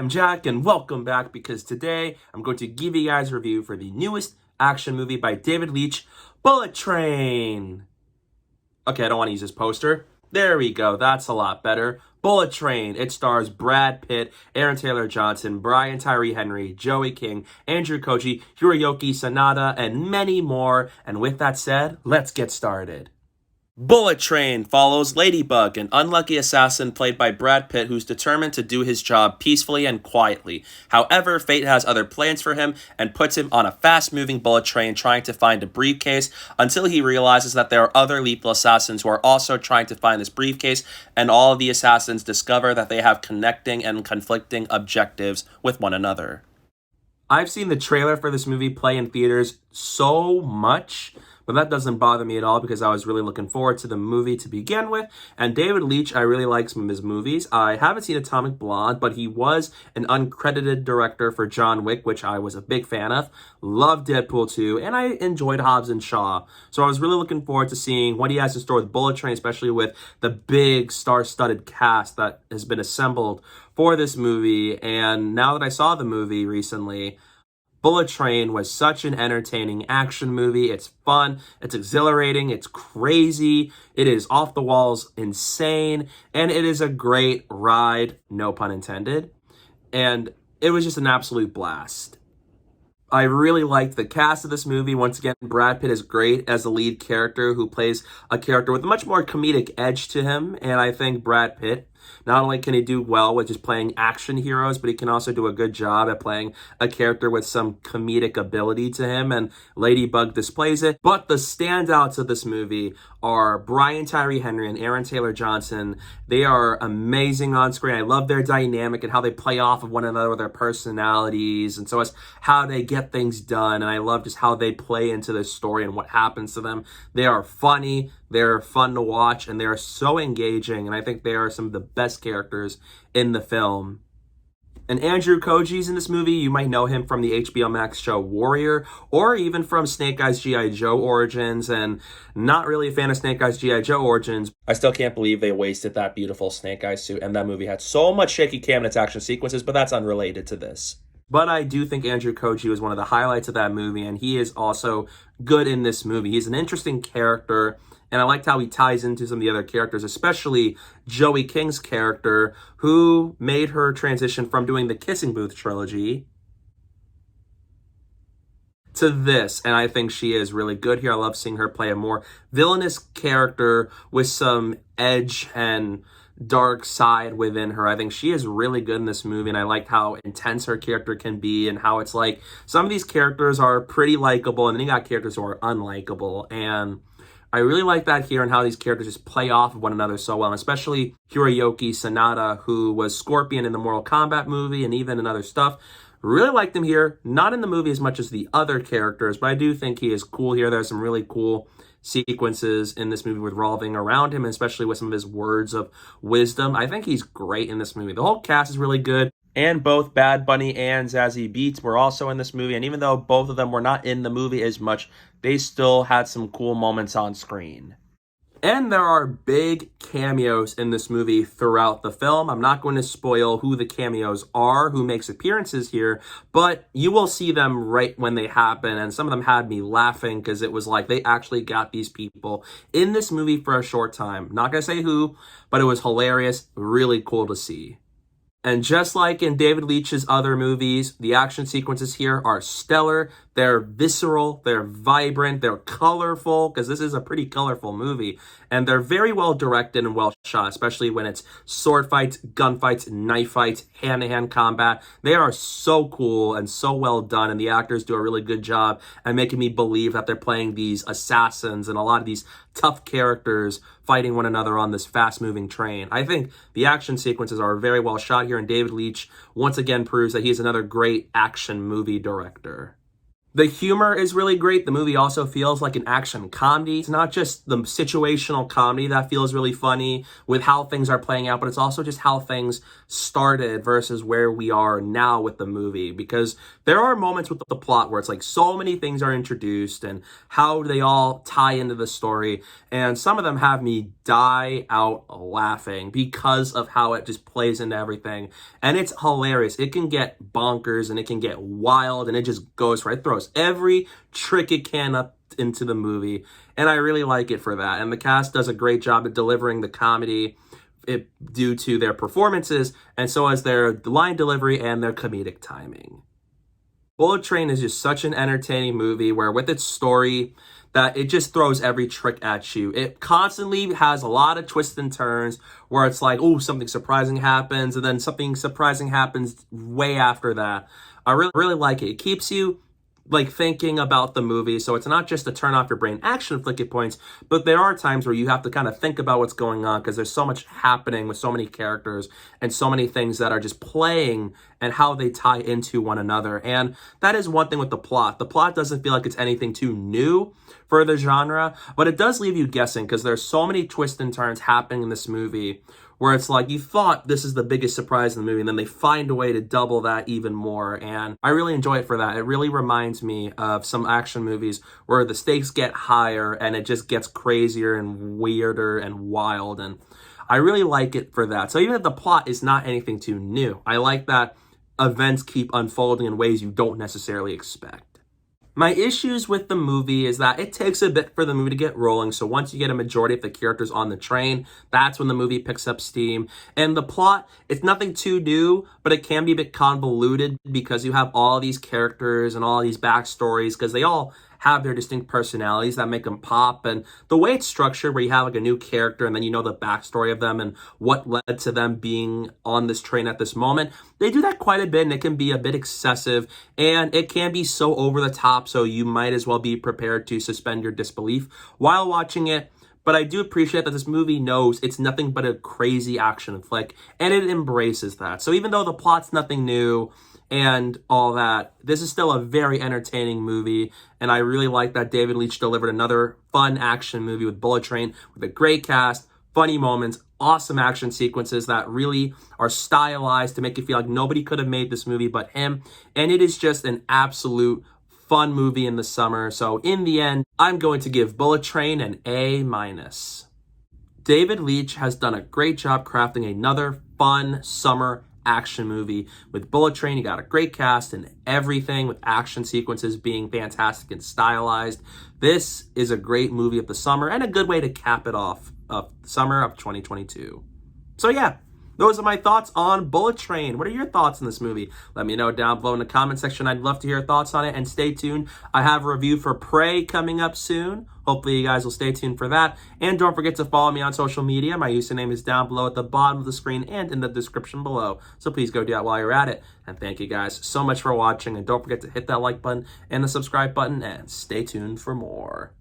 I'm Jack, and welcome back because today I'm going to give you guys a review for the newest action movie by David Leitch, Bullet Train. Okay, I don't want to use this poster. There we go, that's a lot better. Bullet Train. It stars Brad Pitt, Aaron Taylor Johnson, Brian Tyree Henry, Joey King, Andrew Koji, Hiroyuki Sanada, and many more. And with that said, let's get started. Bullet Train follows Ladybug, an unlucky assassin played by Brad Pitt who's determined to do his job peacefully and quietly. However, fate has other plans for him and puts him on a fast-moving bullet train trying to find a briefcase until he realizes that there are other lethal assassins who are also trying to find this briefcase, and all of the assassins discover that they have connecting and conflicting objectives with one another. I've seen the trailer for this movie play in theaters so much, but that doesn't bother me at all because I was really looking forward to the movie to begin with. And David Leitch, I really like some of his movies. I haven't seen Atomic Blonde, but he was an uncredited director for John Wick, which I was a big fan of. Loved Deadpool 2, and I enjoyed Hobbs and Shaw. So I was really looking forward to seeing what he has in store with Bullet Train, especially with the big star-studded cast that has been assembled for this movie. And now that I saw the movie recently, Bullet Train was such an entertaining action movie. It's fun, it's exhilarating, it's crazy, it is off the walls insane, and it is a great ride, no pun intended. And it was just an absolute blast. I really liked the cast of this movie. Once again, Brad Pitt is great as the lead character who plays a character with a much more comedic edge to him. And I think Brad Pitt, not only can he do well with just playing action heroes, but he can also do a good job at playing a character with some comedic ability to him, and Ladybug displays it. But the standouts of this movie are Brian Tyree Henry and Aaron Taylor Johnson. They are amazing on screen. I love their dynamic and how they play off of one another with their personalities, and so as how they get things done. And I love just how they play into the story and what happens to them. They are funny, they're fun to watch, and they are so engaging, and I think they are some of the best characters in the film. And Andrew Koji's in this movie. You might know him from the HBO Max show Warrior, or even from Snake Eyes G.I. Joe Origins, and not really a fan of Snake Eyes G.I. Joe Origins. I still can't believe they wasted that beautiful Snake Eyes suit, and that movie had so much shaky cam in its action sequences, but that's unrelated to this. But I do think Andrew Koji was one of the highlights of that movie, and he is also good in this movie. He's an interesting character, and I liked how he ties into some of the other characters, especially Joey King's character, who made her transition from doing the Kissing Booth trilogy to this, and I think she is really good here. I love seeing her play a more villainous character with some edge and dark side within her. I think she is really good in this movie, and I like how intense her character can be, and how it's like some of these characters are pretty likable, and then you got characters who are unlikable, and I really like that here, and how these characters just play off of one another so well, and especially Hiroyuki Sanada, who was Scorpion in the Mortal Kombat movie and even in other stuff. Really liked him here. Not in the movie as much as the other characters, but I do think he is cool here. There's some really cool sequences in this movie revolving around him, especially with some of his words of wisdom. I think he's great in this movie. The whole cast is really good. And both Bad Bunny and Zazie Beetz were also in this movie. And even though both of them were not in the movie as much, they still had some cool moments on screen. And there are big cameos in this movie throughout the film. I'm not going to spoil who the cameos are, who makes appearances here, but you will see them right when they happen. And some of them had me laughing because it was like they actually got these people in this movie for a short time. Not going to say who, but it was hilarious, really cool to see. And just like in David Leitch's other movies, the action sequences here are stellar. They're visceral, they're vibrant, they're colorful, because this is a pretty colorful movie. And they're very well directed and well shot, especially when it's sword fights, gunfights, knife fights, hand-to-hand combat. They are so cool and so well done, and the actors do a really good job at making me believe that they're playing these assassins and a lot of these tough characters fighting one another on this fast-moving train. I think the action sequences are very well shot here, and David Leitch once again proves that he's another great action movie director. The humor is really great. The movie also feels like an action comedy. It's not just the situational comedy that feels really funny with how things are playing out, but it's also just how things started versus where we are now with the movie. Because there are moments with the plot where it's like so many things are introduced and how they all tie into the story. And some of them have me die out laughing because of how it just plays into everything. And it's hilarious. It can get bonkers and it can get wild and it just goes for it. It throws every trick it can up into the movie. And I really like it for that. And the cast does a great job at delivering the comedy due to their performances, and so as their line delivery and their comedic timing. Bullet Train is just such an entertaining movie where with its story that it just throws every trick at you. It constantly has a lot of twists and turns where it's like, oh, something surprising happens, and then something surprising happens way after that. I really like it. It keeps you like thinking about the movie, so it's not just a turn off your brain action flick at points, but there are times where you have to kind of think about what's going on because there's so much happening with so many characters and so many things that are just playing and how they tie into one another. And that is one thing with the plot. The plot doesn't feel like it's anything too new for the genre, but it does leave you guessing because there's so many twists and turns happening in this movie where it's like you thought this is the biggest surprise in the movie, and then they find a way to double that even more. And I really enjoy it for that. It really reminds me of some action movies where the stakes get higher and it just gets crazier and weirder and wild. And I really like it for that. So even if the plot is not anything too new, I like that events keep unfolding in ways you don't necessarily expect. My issues with the movie is that it takes a bit for the movie to get rolling. So once you get a majority of the characters on the train, that's when the movie picks up steam. And the plot, it's nothing too new, but it can be a bit convoluted because you have all these characters and all these backstories because they all have their distinct personalities that make them pop. And the way it's structured where you have like a new character and then you know the backstory of them and what led to them being on this train at this moment, they do that quite a bit and it can be a bit excessive and it can be so over the top, so you might as well be prepared to suspend your disbelief while watching it. But I do appreciate that this movie knows it's nothing but a crazy action flick and it embraces that. So even though the plot's nothing new and all that, this is still a very entertaining movie, and I really like that David Leitch delivered another fun action movie with Bullet Train with a great cast, funny moments, awesome action sequences that really are stylized to make you feel like nobody could have made this movie but him, and it is just an absolute fun movie in the summer. So in the end, I'm going to give Bullet Train an A-. David Leitch has done a great job crafting another fun summer action movie. With Bullet Train, you got a great cast and everything, with action sequences being fantastic and stylized. This is a great movie of the summer and a good way to cap it off of summer of 2022. So yeah, those are my thoughts on Bullet Train. What are your thoughts on this movie? Let me know down below in the comment section. I'd love to hear your thoughts on it, and stay tuned. I have a review for Prey coming up soon. Hopefully you guys will stay tuned for that. And don't forget to follow me on social media. My username is down below at the bottom of the screen and in the description below. So please go do that while you're at it. And thank you guys so much for watching. And don't forget to hit that like button and the subscribe button, and stay tuned for more.